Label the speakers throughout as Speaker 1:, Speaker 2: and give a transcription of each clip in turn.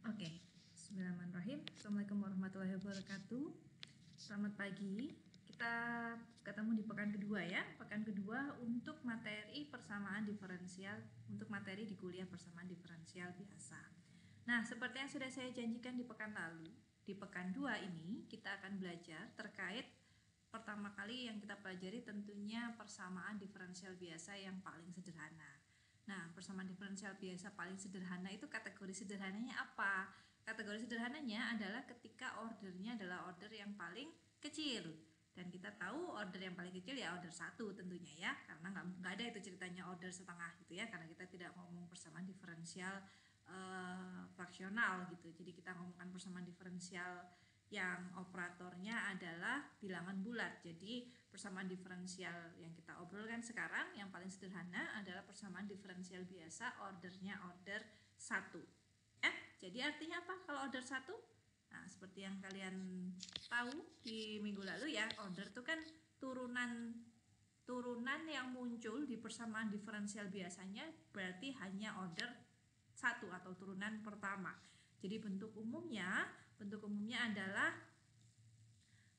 Speaker 1: Oke, Bismillahirrahmanirrahim. Assalamualaikum warahmatullahi wabarakatuh. Selamat pagi. Kita ketemu di pekan kedua ya. Pekan kedua untuk materi persamaan diferensial, untuk materi di kuliah persamaan diferensial biasa. Nah, seperti yang sudah saya janjikan di pekan lalu, di pekan 2 ini kita akan belajar terkait pertama kali yang kita pelajari tentunya persamaan diferensial biasa yang paling sederhana. Nah, persamaan diferensial biasa paling sederhana itu kategori sederhananya apa? Kategori sederhananya adalah ketika ordernya adalah order yang paling kecil. Dan kita tahu order yang paling kecil ya order 1 tentunya ya. Karena nggak ada itu ceritanya order setengah gitu ya. Karena kita tidak ngomong persamaan diferensial fraksional gitu. Jadi kita ngomongkan persamaan diferensial yang operatornya adalah bilangan bulat. Jadi persamaan diferensial yang kita obrolkan sekarang yang paling sederhana adalah persamaan diferensial biasa ordernya order 1 ya. Jadi artinya apa kalau order 1? Nah, seperti yang kalian tahu di minggu lalu ya, order itu kan turunan yang muncul di persamaan diferensial biasanya berarti hanya order 1 atau turunan pertama. Jadi bentuk umumnya adalah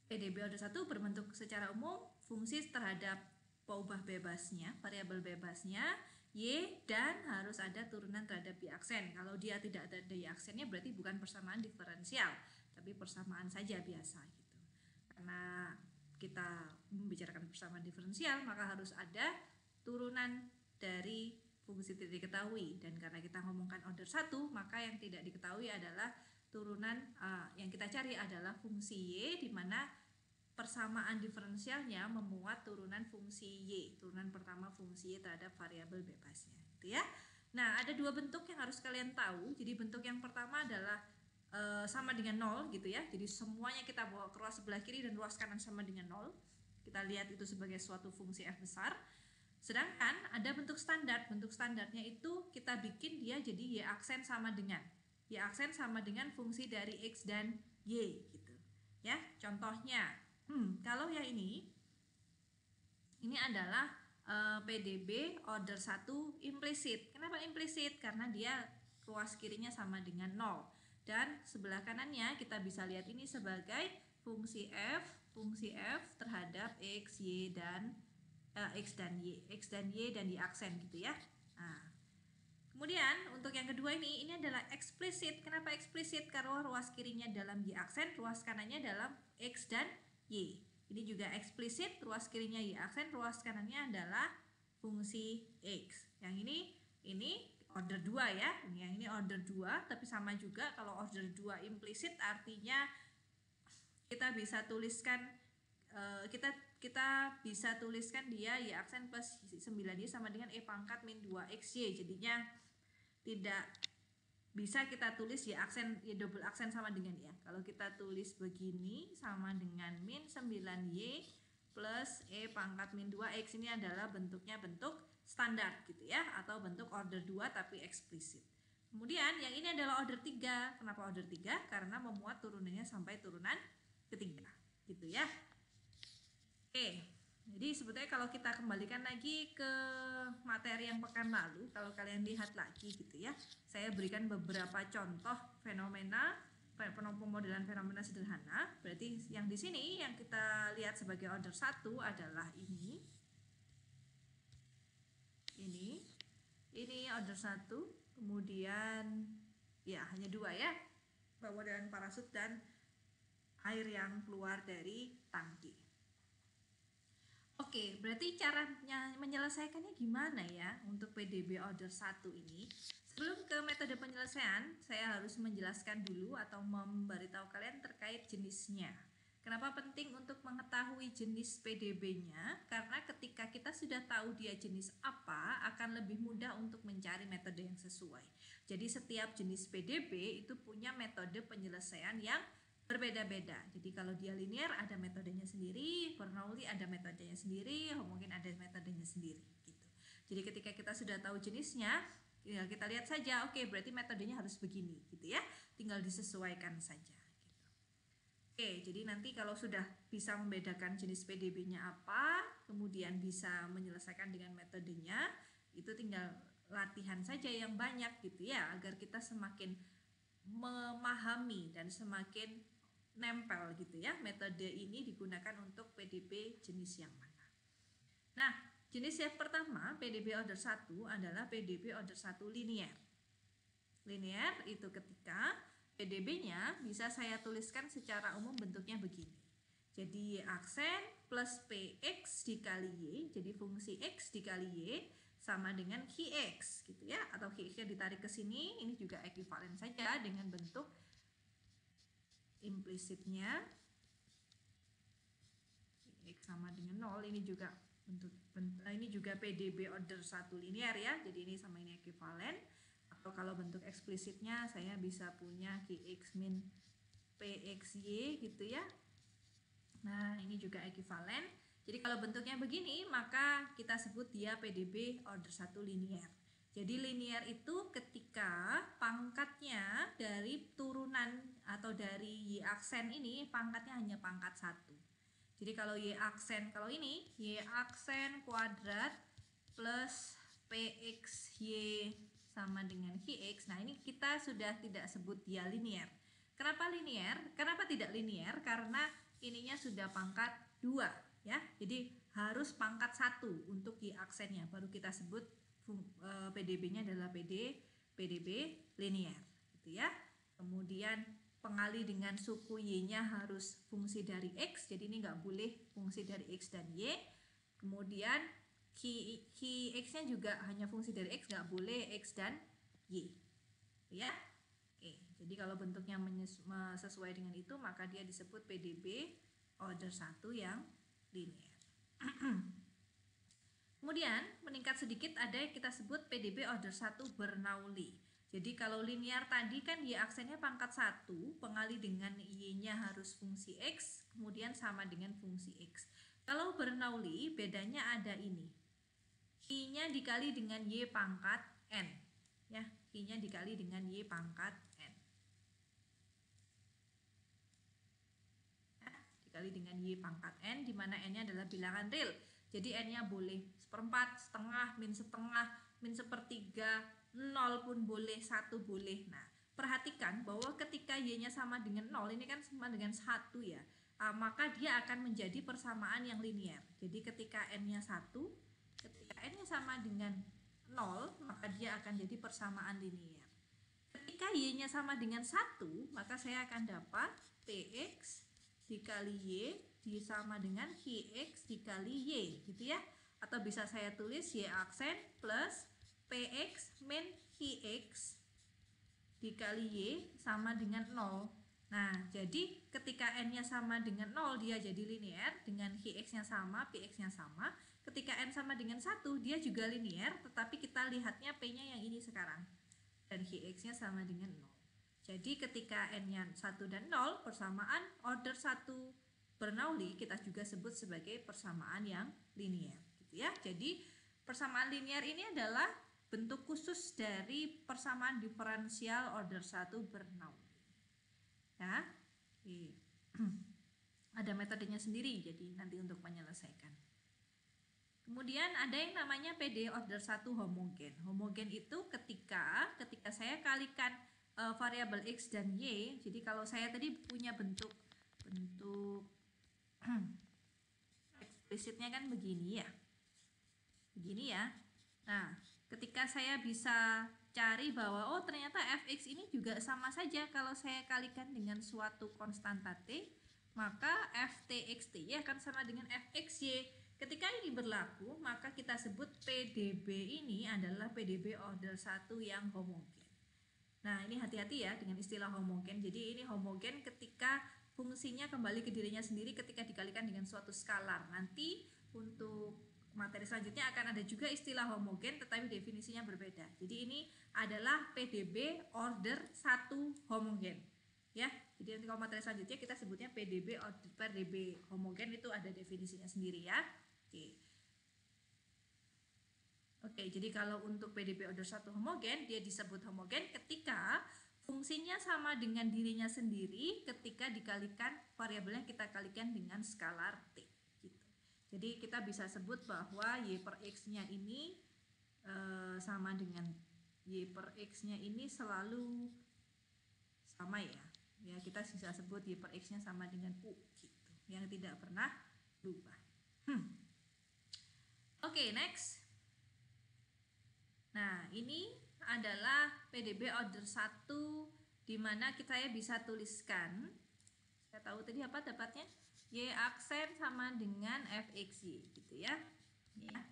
Speaker 1: PDB order 1 berbentuk secara umum fungsi terhadap peubah bebasnya, variabel bebasnya Y, dan harus ada turunan terhadap Y aksen. Kalau dia tidak ada Y aksennya berarti bukan persamaan diferensial, tapi persamaan saja biasa gitu. Karena kita membicarakan persamaan diferensial maka harus ada turunan dari fungsi tidak diketahui, dan karena kita ngomongkan order 1 maka yang tidak diketahui adalah turunan yang kita cari adalah fungsi Y, di mana persamaan diferensialnya memuat turunan fungsi Y, turunan pertama fungsi Y terhadap variabel bebasnya gitu ya. Nah, ada dua bentuk yang harus kalian tahu. Jadi bentuk yang pertama adalah sama dengan 0 gitu ya. Jadi semuanya kita bawa ke ruas sebelah kiri dan ruas kanan sama dengan 0. Kita lihat itu sebagai suatu fungsi F besar. Sedangkan ada bentuk standar. Bentuk standarnya itu kita bikin dia jadi Y aksen sama dengan fungsi dari X dan Y gitu. Ya, contohnya kalau yang ini adalah PDB order 1 implisit. Kenapa implisit? Karena dia ruas kirinya sama dengan 0. Dan sebelah kanannya kita bisa lihat ini sebagai fungsi F terhadap X, Y, dan X dan Y dan Y aksen gitu ya. Nah, kemudian untuk yang kedua ini adalah eksplisit. Kenapa eksplisit? Karena ruas kirinya dalam Y aksen, ruas kanannya dalam X dan Y. Ini juga eksplisit, ruas kirinya Y aksen, ruas kanannya adalah fungsi X. Yang ini order 2 ya. Yang ini order 2, tapi sama juga kalau order 2 implisit artinya kita bisa tuliskan kita bisa tuliskan dia Y aksen plus 9Y sama dengan E pangkat min 2XY. Jadinya tidak bisa kita tulis Y aksen, Y double aksen sama dengan ya. Kalau kita tulis begini sama dengan min 9Y plus E pangkat min 2X, ini adalah bentuknya bentuk standar gitu ya, atau bentuk order 2 tapi eksplisit. Kemudian yang ini adalah order 3. Kenapa order 3? Karena memuat turunannya sampai turunan ketiga gitu ya. Oke, jadi sebetulnya kalau kita kembalikan lagi ke materi yang pekan lalu, kalau kalian lihat lagi gitu ya, saya berikan beberapa contoh fenomena, pemodelan fenomena sederhana. Berarti yang di sini yang kita lihat sebagai order 1 adalah ini order 1, kemudian ya hanya 2 ya, pemodelan parasut dan air yang keluar dari tangki. Oke, berarti caranya menyelesaikannya gimana ya untuk PDB order 1 ini? Sebelum ke metode penyelesaian, saya harus menjelaskan dulu atau memberitahu kalian terkait jenisnya. Kenapa penting untuk mengetahui jenis PDB-nya? Karena ketika kita sudah tahu dia jenis apa, akan lebih mudah untuk mencari metode yang sesuai. Jadi setiap jenis PDB itu punya metode penyelesaian yang berbeda-beda. Jadi kalau dia linear ada metodenya sendiri, Bernoulli ada metodenya sendiri, mungkin ada metodenya sendiri gitu. Jadi ketika kita sudah tahu jenisnya, tinggal kita lihat saja, oke, berarti metodenya harus begini gitu ya. Tinggal disesuaikan saja gitu. Oke, jadi nanti kalau sudah bisa membedakan jenis PDB-nya apa, kemudian bisa menyelesaikan dengan metodenya, itu tinggal latihan saja yang banyak gitu ya, agar kita semakin memahami dan semakin nempel gitu ya. Metode ini digunakan untuk PDB jenis yang mana. Nah, jenis yang pertama PDB order 1 adalah PDB order 1 linear. Linear itu ketika PDB-nya bisa saya tuliskan secara umum bentuknya begini. Jadi Y aksen plus PX dikali Y, jadi fungsi X dikali Y sama dengan QX gitu ya, atau QX-nya ditarik ke sini, ini juga ekuivalen saja dengan bentuk implisitnya X sama dengan 0, ini juga ini juga PDB order 1 linear ya, jadi ini sama ini ekuivalen. Atau kalau bentuk eksplisitnya saya bisa punya QX min PXY gitu ya. Nah, ini juga ekuivalen. Jadi kalau bentuknya begini, maka kita sebut dia PDB order 1 linear. Jadi linear itu ketika pangkatnya dari turunan atau dari Y aksen ini pangkatnya hanya pangkat 1. Jadi kalau Y aksen, kalau ini Y aksen kuadrat plus PXY sama dengan QX. Nah, ini kita sudah tidak sebut dia linear. Kenapa linear? Kenapa tidak linear? Karena ininya sudah pangkat 2 ya. Jadi harus pangkat 1 untuk Y aksennya, baru kita sebut PDB-nya adalah PDB linear gitu ya. Kemudian pengali dengan suku Y-nya harus fungsi dari X, jadi ini nggak boleh fungsi dari X dan Y. Kemudian QX-nya juga hanya fungsi dari X, nggak boleh X dan Y ya. Oke, jadi kalau bentuknya sesuai dengan itu, maka dia disebut PDB order 1 yang linear. Kemudian meningkat sedikit ada yang kita sebut PDB order 1 Bernoulli. Jadi kalau linear tadi kan Y aksennya pangkat 1, pengali dengan Y-nya harus fungsi X, kemudian sama dengan fungsi X. Kalau Bernoulli bedanya ada ini. Y-nya dikali dengan Y pangkat N. Ya, Y-nya dikali dengan Y pangkat N. Ya, dikali dengan Y pangkat N, di mana N-nya adalah bilangan real. Jadi N-nya boleh 1/4, setengah, min setengah, min sepertiga, 0 pun boleh, 1 boleh. Nah, perhatikan bahwa ketika Y-nya sama dengan 0, ini kan sama dengan 1 ya, maka dia akan menjadi persamaan yang linear. Jadi ketika N-nya 1, ketika N-nya sama dengan 0, maka dia akan jadi persamaan linear. Ketika Y-nya sama dengan 1, maka saya akan dapat PX dikali Y sama dengan QX dikali Y gitu ya. Atau bisa saya tulis Y aksen plus PX min QX dikali Y sama dengan 0. Nah, jadi ketika N-nya sama dengan 0, dia jadi linear. Dengan QX-nya sama, PX-nya sama. Ketika N sama dengan 1, dia juga linear, tetapi kita lihatnya P-nya yang ini sekarang. Dan QX-nya sama dengan 0. Jadi ketika N-nya 1 dan 0, persamaan order 1 Bernoulli kita juga sebut sebagai persamaan yang linear gitu ya. Jadi persamaan linear ini adalah bentuk khusus dari persamaan diferensial order 1 Bernoulli. Ya. Ada metodenya sendiri, jadi nanti untuk menyelesaikan. Kemudian ada yang namanya PD order 1 homogen. Homogen itu ketika saya kalikan variabel X dan Y. Jadi kalau saya tadi punya bentuk eksplisitnya kan begini ya. Begini ya. Nah, ketika saya bisa cari bahwa oh ternyata fx ini juga sama saja kalau saya kalikan dengan suatu konstanta t, maka ftxt akan sama dengan fxy. Ketika ini berlaku, maka kita sebut PDB ini adalah PDB order 1 yang homogen. Nah, ini hati-hati ya dengan istilah homogen. Jadi ini homogen ketika fungsinya kembali ke dirinya sendiri ketika dikalikan dengan suatu skalar. Nanti untuk materi selanjutnya akan ada juga istilah homogen, tetapi definisinya berbeda. Jadi ini adalah PDB order 1 homogen. Ya, jadi nanti kalau materi selanjutnya kita sebutnya PDB homogen, itu ada definisinya sendiri ya. Oke, jadi kalau untuk PDB order 1 homogen, dia disebut homogen ketika fungsinya sama dengan dirinya sendiri ketika dikalikan variabelnya kita kalikan dengan skalar t. Gitu. Jadi kita bisa sebut bahwa y per x-nya ini sama dengan y per x-nya ini selalu sama ya. Ya, kita bisa sebut y per x-nya sama dengan u gitu, yang tidak pernah berubah. Oke, next. Nah, ini adalah PDB order 1 di mana saya bisa tuliskan, saya tahu tadi apa dapatnya, y aksen sama dengan fxy gitu ya.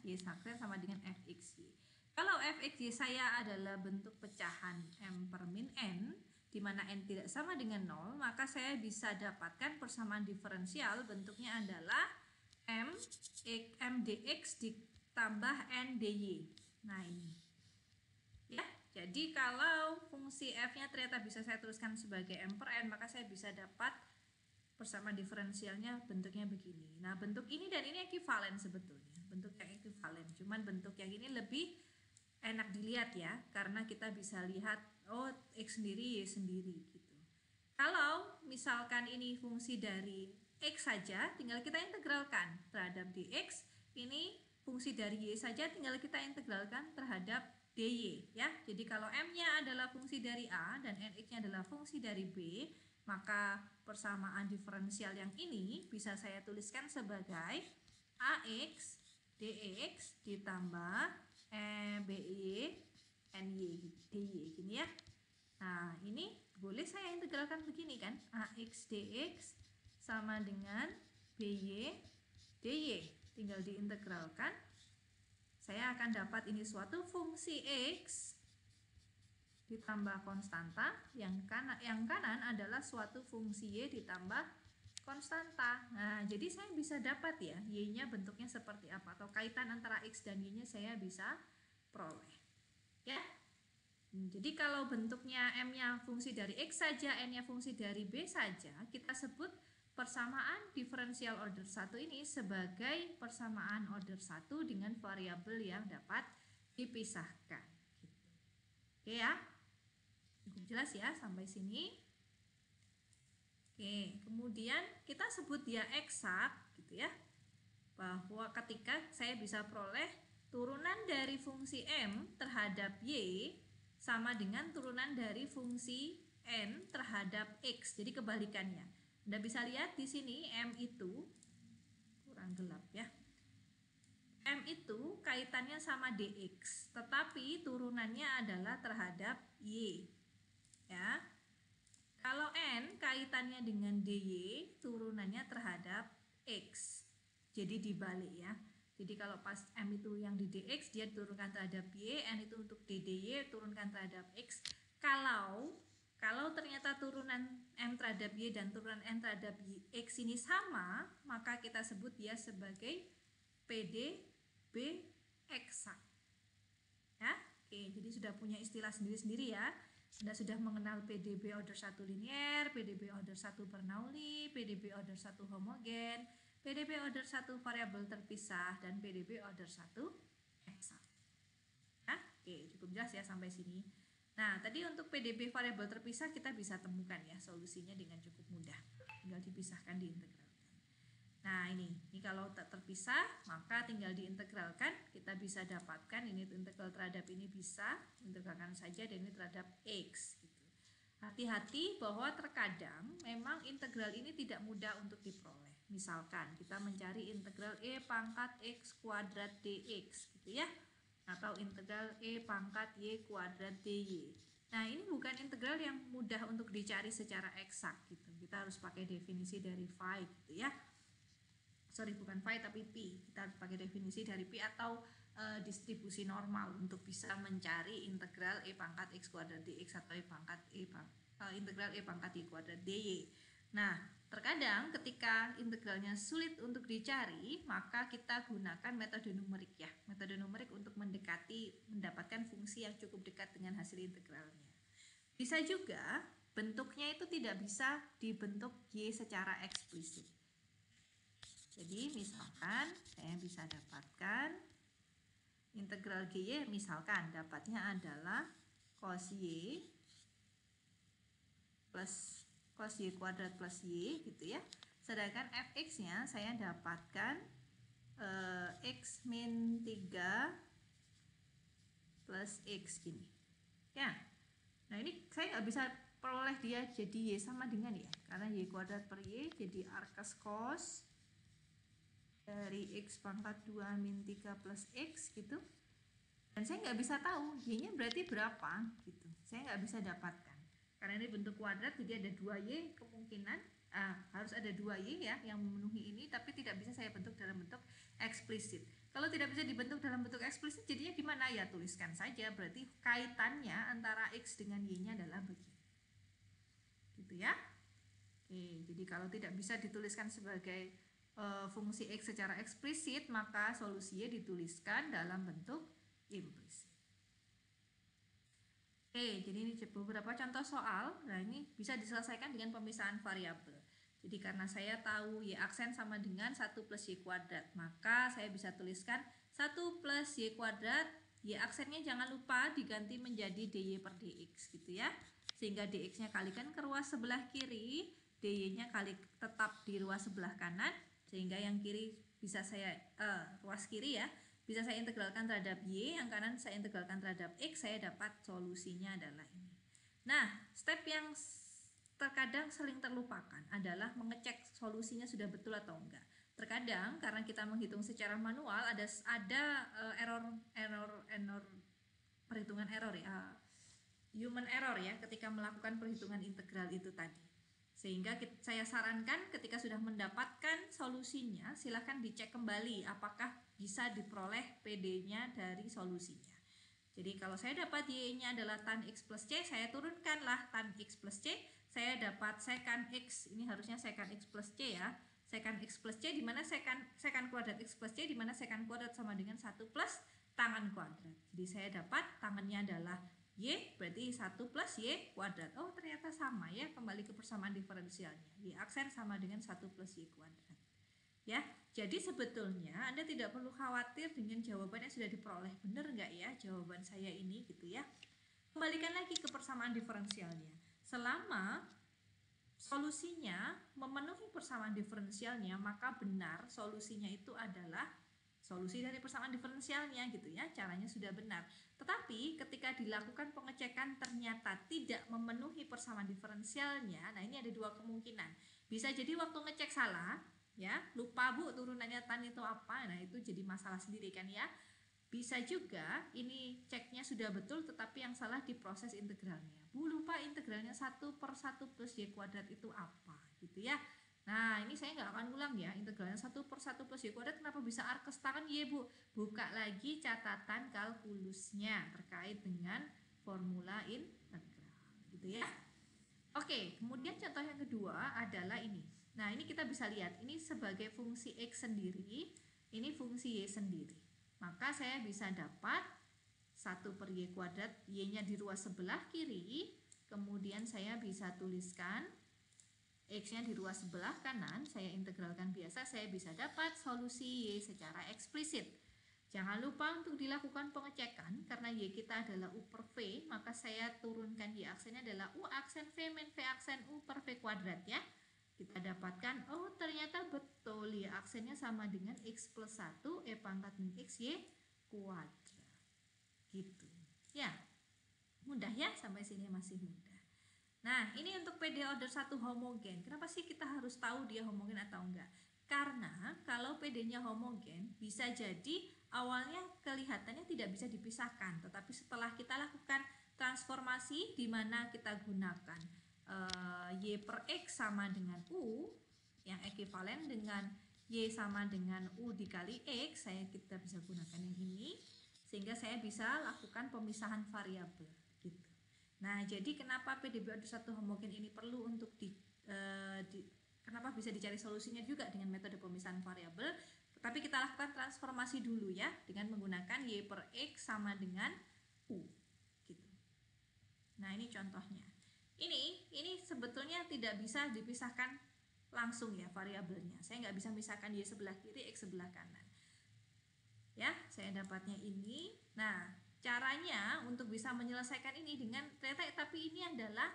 Speaker 1: Y aksen sama dengan fxy. Kalau fxy saya adalah bentuk pecahan m per min n, di mana n tidak sama dengan 0, maka saya bisa dapatkan persamaan diferensial bentuknya adalah m dx ditambah n dy. Nah, ini ya, jadi kalau fungsi f-nya ternyata bisa saya tuliskan sebagai m per n, maka saya bisa dapat persamaan diferensialnya bentuknya begini. Nah, bentuk ini dan ini ekivalen sebetulnya, bentuk yang ekivalen, cuman bentuk yang ini lebih enak dilihat ya, karena kita bisa lihat oh x sendiri y sendiri gitu. Kalau misalkan ini fungsi dari x saja, tinggal kita integralkan terhadap dx, ini fungsi dari y saja, tinggal kita integralkan terhadap dy ya. Jadi kalau m-nya adalah fungsi dari a dan nx-nya adalah fungsi dari b, maka persamaan diferensial yang ini bisa saya tuliskan sebagai ax dx ditambah by ny dy gini ya. Nah, ini boleh saya integralkan begini kan, ax dx sama dengan by dy, tinggal diintegralkan. Saya akan dapat ini suatu fungsi x ditambah konstanta, yang kanan adalah suatu fungsi y ditambah konstanta. Nah, jadi saya bisa dapat ya, y-nya bentuknya seperti apa, atau kaitan antara x dan y-nya saya bisa peroleh. Ya. Jadi kalau bentuknya m-nya fungsi dari x saja, n-nya fungsi dari b saja, kita sebut persamaan diferensial order 1 ini sebagai persamaan order 1 dengan variabel yang dapat dipisahkan. Gitu. Oke ya, cukup jelas ya sampai sini. Oke, kemudian kita sebut dia eksak gitu ya, bahwa ketika saya bisa peroleh turunan dari fungsi m terhadap y sama dengan turunan dari fungsi n terhadap x, jadi kebalikannya. Anda bisa lihat di sini m itu kurang gelap ya. M itu kaitannya sama dx, tetapi turunannya adalah terhadap y. Ya. Kalau n kaitannya dengan dy, turunannya terhadap x. Jadi dibalik ya. Jadi kalau pas m itu yang di dx, dia turunkan terhadap y, n itu untuk dy, turunkan terhadap x. Kalau ternyata turunan m terhadap y dan turunan n terhadap x ini sama, maka kita sebut dia sebagai PDB eksak. Ya, oke, jadi sudah punya istilah sendiri-sendiri ya. Anda sudah mengenal PDB order 1 linier, PDB order 1 Bernoulli, PDB order 1 homogen, PDB order 1 variabel terpisah, dan PDB order 1 eksak. Ya, oke, cukup jelas ya sampai sini. Nah, tadi untuk PDB variabel terpisah kita bisa temukan ya solusinya dengan cukup mudah. Tinggal dipisahkan, diintegralkan. Nah, ini kalau tak terpisah, maka tinggal diintegralkan. Kita bisa dapatkan ini integral terhadap ini bisa, integralkan saja, dan ini terhadap x. Gitu. Hati-hati bahwa terkadang memang integral ini tidak mudah untuk diperoleh. Misalkan kita mencari integral e pangkat x kuadrat dx gitu ya, atau integral e pangkat y kuadrat dy. Nah, ini bukan integral yang mudah untuk dicari secara eksak gitu. Kita harus pakai definisi dari phi gitu ya. Sorry, bukan phi tapi pi. Kita harus pakai definisi dari pi atau distribusi normal untuk bisa mencari integral e pangkat x kuadrat dx atau integral e pangkat y kuadrat dy. Nah, terkadang ketika integralnya sulit untuk dicari, maka kita gunakan metode numerik ya. Metode numerik untuk mendapatkan fungsi yang cukup dekat dengan hasil integralnya. Bisa juga bentuknya itu tidak bisa dibentuk y secara eksplisit. Jadi misalkan saya bisa dapatkan integral gy, misalkan dapatnya adalah cos y plus cos y kuadrat plus y gitu ya. Sedangkan fx-nya saya dapatkan x min 3 plus x ini. Ya. Nah, ini saya nggak bisa peroleh dia jadi Y sama dengan ya, karena Y kuadrat per Y jadi arcus cos dari X pangkat 2 min 3 plus X gitu. Dan saya nggak bisa tahu Y-nya berarti berapa gitu, saya nggak bisa dapatkan. Karena ini bentuk kuadrat, jadi ada 2Y kemungkinan, harus ada 2Y ya yang memenuhi ini, tapi tidak bisa saya bentuk dalam bentuk eksplisit. Kalau tidak bisa dibentuk dalam bentuk eksplisit, jadinya gimana? Ya tuliskan saja, berarti kaitannya antara X dengan Y-nya adalah begini. Gitu ya. Oke, jadi kalau tidak bisa dituliskan sebagai fungsi X secara eksplisit, maka solusinya dituliskan dalam bentuk implisit. Oke, jadi ini beberapa contoh soal. Nah, ini bisa diselesaikan dengan pemisahan variabel. Jadi karena saya tahu Y aksen sama dengan 1 plus Y kuadrat, maka saya bisa tuliskan 1 plus Y kuadrat, Y aksennya jangan lupa diganti menjadi DY per DX gitu ya. Sehingga DX-nya kalikan ke ruas sebelah kiri, DY-nya kali tetap di ruas sebelah kanan, sehingga yang kiri bisa saya, ruas kiri ya, bisa saya integralkan terhadap Y, yang kanan saya integralkan terhadap X, saya dapat solusinya adalah ini. Nah, step yang terkadang sering terlupakan adalah mengecek solusinya sudah betul atau enggak. Terkadang karena kita menghitung secara manual ada error perhitungan error ya, human error ya ketika melakukan perhitungan integral itu tadi. Sehingga saya sarankan ketika sudah mendapatkan solusinya, silahkan dicek kembali apakah bisa diperoleh PD-nya dari solusinya. Jadi kalau saya dapat Y-nya adalah tan X plus C, saya turunkanlah tan X plus C, saya dapat secant X, ini harusnya secant X plus C ya, secant X plus C, dimana secant kuadrat X plus C, dimana secant kuadrat sama dengan 1 plus tangan kuadrat. Jadi saya dapat tangannya adalah Y, berarti 1 plus Y kuadrat. Oh ternyata sama ya, kembali ke persamaan diferensialnya. Y aksen sama dengan 1 plus Y kuadrat. Ya, jadi sebetulnya Anda tidak perlu khawatir dengan jawaban yang sudah diperoleh. Benar nggak ya jawaban saya ini gitu ya. Kembalikan lagi ke persamaan diferensialnya. Selama solusinya memenuhi persamaan diferensialnya, maka benar solusinya itu adalah solusi dari persamaan diferensialnya gitu ya, caranya sudah benar. Tetapi ketika dilakukan pengecekan ternyata tidak memenuhi persamaan diferensialnya, nah ini ada dua kemungkinan. Bisa jadi waktu ngecek salah, ya lupa Bu turunannya tan itu apa, nah itu jadi masalah sendiri kan ya. Bisa juga ini ceknya sudah betul tetapi yang salah di proses integralnya. Bu lupa integralnya 1 per 1 plus Y kuadrat itu apa gitu ya. Nah ini saya nggak akan ulang ya, integralnya 1 per 1 plus Y kuadrat kenapa bisa arcus tangan Y Bu. Buka lagi catatan kalkulusnya terkait dengan formula integral gitu ya. Oke, kemudian contoh yang kedua adalah ini. Nah, ini kita bisa lihat, ini sebagai fungsi X sendiri, ini fungsi Y sendiri. Maka saya bisa dapat 1 per Y kuadrat, Y-nya di ruas sebelah kiri, kemudian saya bisa tuliskan X-nya di ruas sebelah kanan, saya integralkan biasa, saya bisa dapat solusi Y secara eksplisit. Jangan lupa untuk dilakukan pengecekan, karena Y kita adalah U per V, maka saya turunkan Y aksennya adalah U aksen V min V aksen U per V kuadrat ya. Kita dapatkan, oh ternyata betul ya aksennya sama dengan X plus 1 E pangkat min X Y kuadrat gitu ya. Mudah ya, sampai sini masih mudah. Nah ini untuk PD order 1 homogen. Kenapa sih kita harus tahu dia homogen atau enggak? Karena kalau PD nya homogen bisa jadi awalnya kelihatannya tidak bisa dipisahkan, tetapi setelah kita lakukan transformasi di mana kita gunakan Y per X sama dengan U yang ekuivalen dengan Y sama dengan U dikali X, kita bisa gunakan yang ini sehingga saya bisa lakukan pemisahan variabel gitu. Nah jadi kenapa PDB order 1 homogen ini perlu untuk kenapa bisa dicari solusinya juga dengan metode pemisahan variabel, tetapi kita lakukan transformasi dulu ya dengan menggunakan Y per X sama dengan U gitu. Nah ini contohnya. Ini sebetulnya tidak bisa dipisahkan langsung ya variabelnya. Saya nggak bisa misahkan Y sebelah kiri, X sebelah kanan. Ya, saya dapatnya ini. Nah, caranya untuk bisa menyelesaikan ini dengan ternyata tapi ini adalah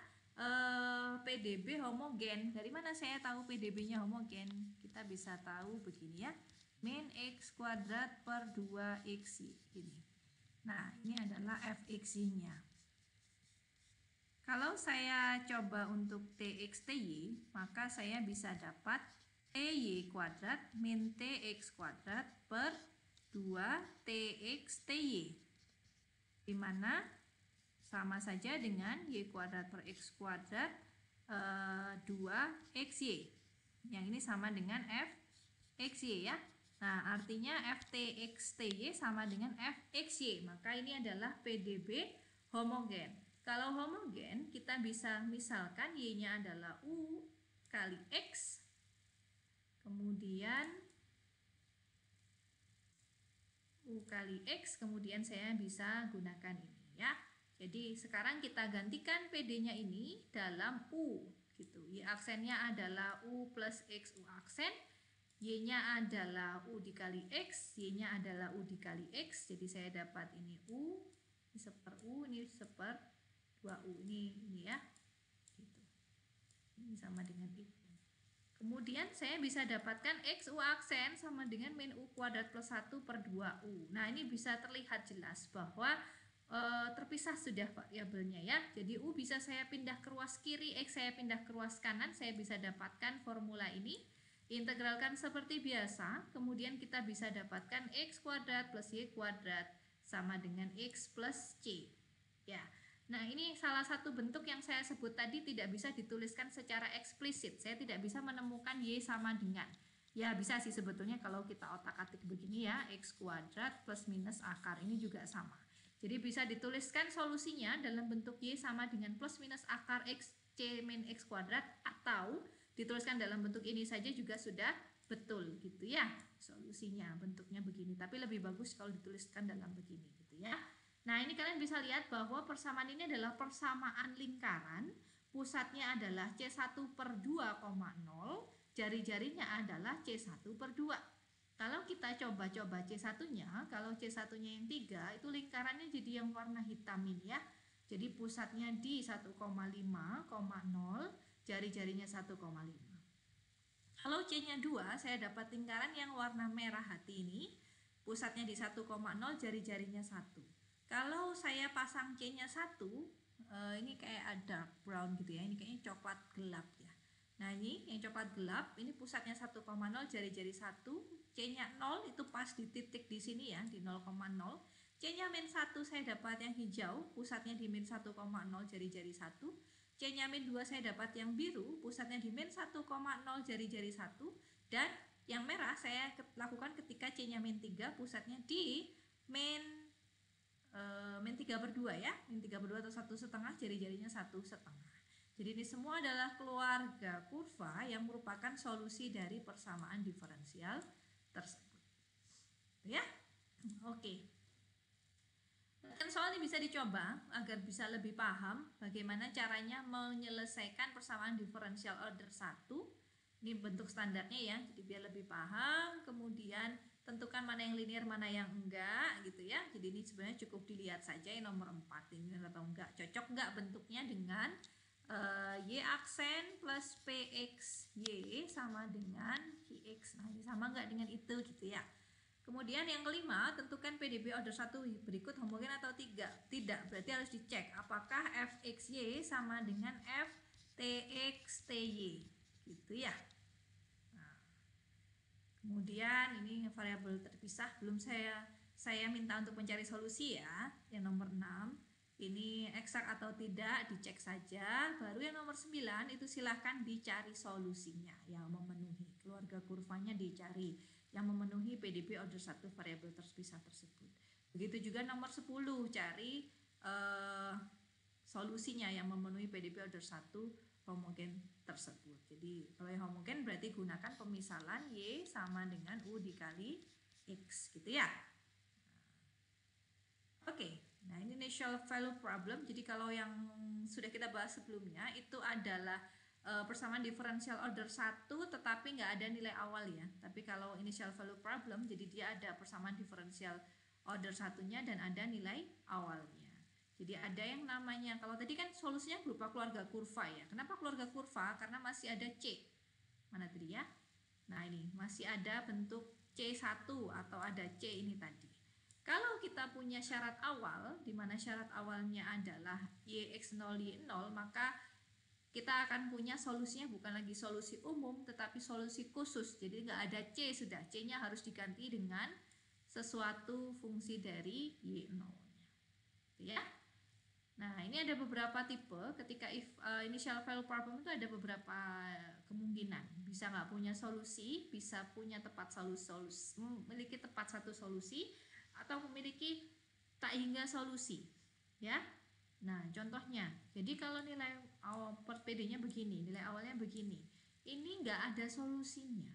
Speaker 1: PDB homogen. Dari mana saya tahu PDB-nya homogen? Kita bisa tahu begini ya. Min X kuadrat per 2XY ini. Nah, ini adalah fxy-nya. Kalau saya coba untuk TX TY, maka saya bisa dapat TY kuadrat min TX kuadrat per 2 TX TY, di mana sama saja dengan Y kuadrat per X kuadrat 2XY. Yang ini sama dengan FXY ya. Nah, artinya FTX TY sama dengan FXY. Maka ini adalah PDB homogen. Kalau homogen, kita bisa misalkan Y-nya adalah U kali X. Kemudian U kali X, kemudian saya bisa gunakan ini ya. Jadi sekarang kita gantikan PD-nya ini dalam U gitu. Y aksennya adalah U plus X U aksen. Y-nya adalah U dikali X, Y-nya adalah U dikali X. Jadi saya dapat ini U, ini seper U, ini seper 2U, ini ya. Gitu. Ini sama dengan itu. Kemudian saya bisa dapatkan X U aksen sama dengan min U kuadrat plus 1 per 2U. Nah, ini bisa terlihat jelas bahwa terpisah sudah variabelnya ya. Jadi U bisa saya pindah ke ruas kiri, X saya pindah ke ruas kanan, saya bisa dapatkan formula ini. Integralkan seperti biasa, kemudian kita bisa dapatkan X kuadrat plus Y kuadrat sama dengan X plus C. Ya. Nah, ini salah satu bentuk yang saya sebut tadi tidak bisa dituliskan secara eksplisit. Saya tidak bisa menemukan Y sama dengan. Ya, bisa sih sebetulnya kalau kita otak-atik begini ya, X kuadrat plus minus akar. Ini juga sama. Jadi bisa dituliskan solusinya dalam bentuk Y sama dengan plus minus akar X C min X kuadrat, atau dituliskan dalam bentuk ini saja juga sudah betul gitu ya. Solusinya bentuknya begini. Tapi lebih bagus kalau dituliskan dalam begini gitu ya. Nah, ini kalian bisa lihat bahwa persamaan ini adalah persamaan lingkaran. Pusatnya adalah C1 per 2,0, jari-jarinya adalah C1 per 2. Kalau kita coba C1-nya, kalau C1-nya yang 3, itu lingkarannya jadi yang warna hitam ini ya. Jadi pusatnya di 1,5,0, jari-jarinya 1,5. Kalau C-nya 2, saya dapat lingkaran yang warna merah hati ini. Pusatnya di 1,0, jari-jarinya 1. Kalau saya pasang C-nya 1, ini kayak ada brown gitu ya. Ini kayaknya coklat gelap ya. Nah, ini yang coklat gelap, ini pusatnya 1,0, jari-jari 1. C-nya 0 itu pas di titik di sini ya, di 0,0. C-nya min 1 saya dapat yang hijau, pusatnya di min 1,0, jari-jari 1. C-nya min 2 saya dapat yang biru, pusatnya di min 1,0, jari-jari 1. Dan yang merah saya lakukan ketika C-nya min 3, pusatnya di min 3 per 2 ya, min 3 per 2 atau 1,5, jari-jarinya 1,5. Jadi ini semua adalah keluarga kurva yang merupakan solusi dari persamaan diferensial tersebut. Ya, oke. Dan soal ini bisa dicoba agar bisa lebih paham bagaimana caranya menyelesaikan persamaan diferensial order 1. Ini bentuk standarnya ya, jadi biar lebih paham. Kemudian tentukan mana yang linear, mana yang enggak gitu ya. Jadi ini sebenarnya cukup dilihat saja yang nomor 4 ini atau enggak. Cocok enggak bentuknya dengan Y aksen plus PX Y sama dengan QX. Nah, ini sama enggak dengan itu gitu ya. Kemudian yang kelima, tentukan PDB order 1 berikut homogen atau tidak. Tidak, berarti harus dicek apakah FXY sama dengan FTX-TY gitu ya. Kemudian ini variabel terpisah, belum saya minta untuk mencari solusi ya. Yang nomor 6, ini eksak atau tidak dicek saja. Baru yang nomor 9 itu silahkan dicari solusinya yang memenuhi. Keluarga kurvanya dicari yang memenuhi PDB order 1 variabel terpisah tersebut. Begitu juga nomor 10, cari solusinya yang memenuhi PDB order 1 homogen tersebut. Jadi kalau yang homogen berarti gunakan pemisalan Y sama dengan U dikali X gitu ya. Oke, nah ini initial value problem. Jadi kalau yang sudah kita bahas sebelumnya itu adalah persamaan diferensial order 1 tetapi nggak ada nilai awal ya. Tapi kalau initial value problem, jadi dia ada persamaan diferensial order 1-nya dan ada nilai awalnya. Jadi ada yang namanya, kalau tadi kan solusinya berupa keluarga kurva ya. Kenapa keluarga kurva? Karena masih ada C. Mana tadi ya? Nah ini, masih ada bentuk C1 atau ada C ini tadi. Kalau kita punya syarat awal, di mana syarat awalnya adalah YX0, Y0, maka kita akan punya solusinya bukan lagi solusi umum, tetapi solusi khusus. Jadi nggak ada C sudah, C-nya harus diganti dengan sesuatu fungsi dari Y0-nya. Ya. Nah, ini ada beberapa tipe. Ketika initial value problem itu ada beberapa kemungkinan. Bisa nggak punya solusi, bisa punya memiliki tepat satu solusi, atau memiliki tak hingga solusi. Ya. Nah, contohnya, jadi kalau nilai per PD-nya begini, nilai awalnya begini, ini nggak ada solusinya.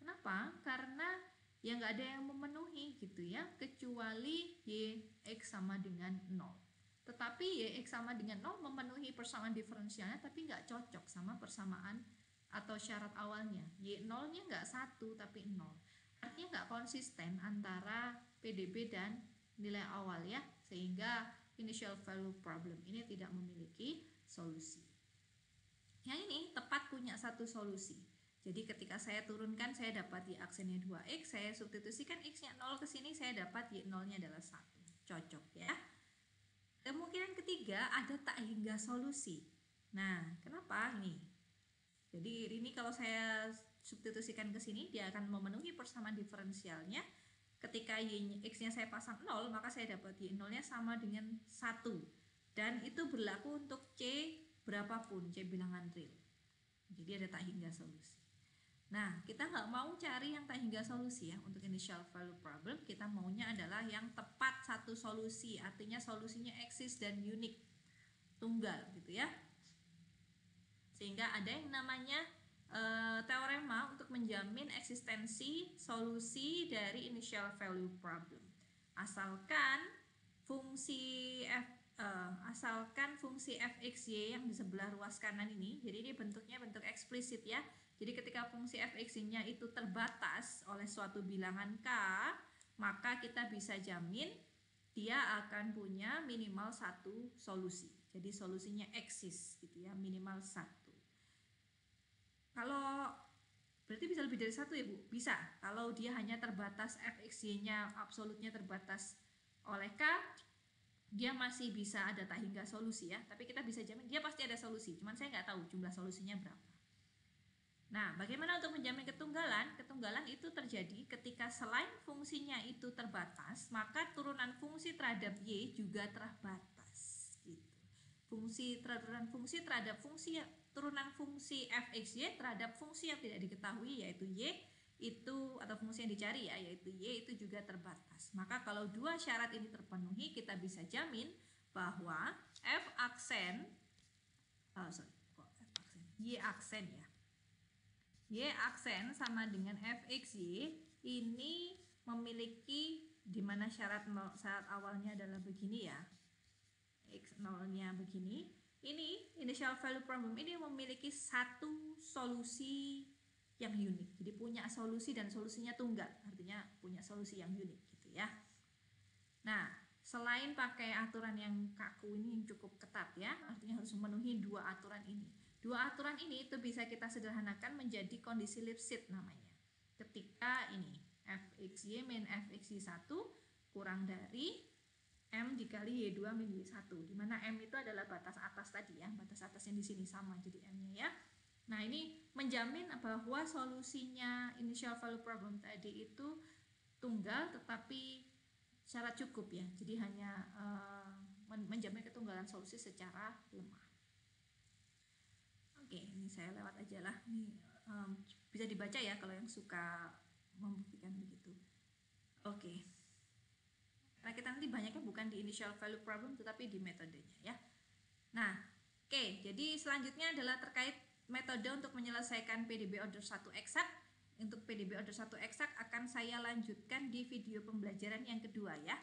Speaker 1: Kenapa? Karena ya nggak ada yang memenuhi gitu ya, kecuali YX sama dengan 0. Tetapi YX sama dengan 0 memenuhi persamaan diferensialnya, tapi nggak cocok sama persamaan atau syarat awalnya. Y0-nya nggak 1, tapi 0. Artinya nggak konsisten antara PDB dan nilai awal ya, sehingga initial value problem ini tidak memiliki solusi. Yang ini tepat punya satu solusi. Jadi ketika saya turunkan, saya dapat Y aksennya 2X, saya substitusikan X-nya 0 ke sini, saya dapat Y0-nya adalah 1. Cocok ya. Kemungkinan ketiga ada tak hingga solusi. Nah, kenapa ini? Jadi ini kalau saya substitusikan ke sini, dia akan memenuhi persamaan diferensialnya. Ketika X-nya saya pasang 0, maka saya dapat Y0-nya sama dengan 1. Dan itu berlaku untuk C berapapun, C bilangan real. Jadi ada tak hingga solusi. Nah, kita nggak mau cari yang tak hingga solusi ya. Untuk initial value problem, kita maunya adalah yang tepat satu solusi. Artinya solusinya eksis dan unik, tunggal gitu ya. Sehingga ada yang namanya teorema untuk menjamin eksistensi solusi dari initial value problem. Asalkan fungsi fxy yang di sebelah ruas kanan ini, jadi ini bentuknya bentuk eksplisit ya. Jadi ketika fungsi fx-nya itu terbatas oleh suatu bilangan k, maka kita bisa jamin dia akan punya minimal satu solusi. Jadi solusinya eksis gitu ya, minimal satu. Kalau berarti bisa lebih dari satu ya Bu? Bisa. Kalau dia hanya terbatas fxy-nya absolutnya terbatas oleh k, dia masih bisa ada tak hingga solusi ya. Tapi kita bisa jamin dia pasti ada solusi. Cuman saya nggak tahu jumlah solusinya berapa. Nah, bagaimana untuk menjamin ketunggalan? Ketunggalan itu terjadi ketika selain fungsinya itu terbatas, maka turunan fungsi terhadap Y juga terbatas. Gitu. Turunan fungsi fxy terhadap fungsi yang tidak diketahui yaitu Y itu, atau fungsi yang dicari ya, yaitu Y itu juga terbatas. Maka kalau dua syarat ini terpenuhi, kita bisa jamin bahwa Y aksen ya. Y aksen sama dengan fxy ini memiliki, dimana syarat awalnya adalah begini ya, x0-nya begini. Ini initial value problem ini memiliki satu solusi yang unik. Jadi punya solusi dan solusinya tunggal, artinya punya solusi yang unik gitu ya. Nah, selain pakai aturan yang kaku ini yang cukup ketat ya, artinya harus memenuhi dua aturan ini. Dua aturan ini itu bisa kita sederhanakan menjadi kondisi Lipschitz namanya. Ketika ini fxy min fxy 1 kurang dari M dikali Y2 min Y1, dimana M itu adalah batas atas tadi ya, batas atas yang di sini sama jadi M-nya ya. Nah, ini menjamin bahwa solusinya initial value problem tadi itu tunggal tetapi syarat cukup ya, jadi hanya menjamin ketunggalan solusi secara lemah. Oke, ini saya lewat aja lah. Ini bisa dibaca ya kalau yang suka membuktikan begitu. Oke. Nah, kita nanti banyaknya bukan di initial value problem tetapi di metodenya ya. Nah, oke, jadi selanjutnya adalah terkait metode untuk menyelesaikan PDB order 1 eksak. Untuk PDB order 1 eksak akan saya lanjutkan di video pembelajaran yang kedua ya.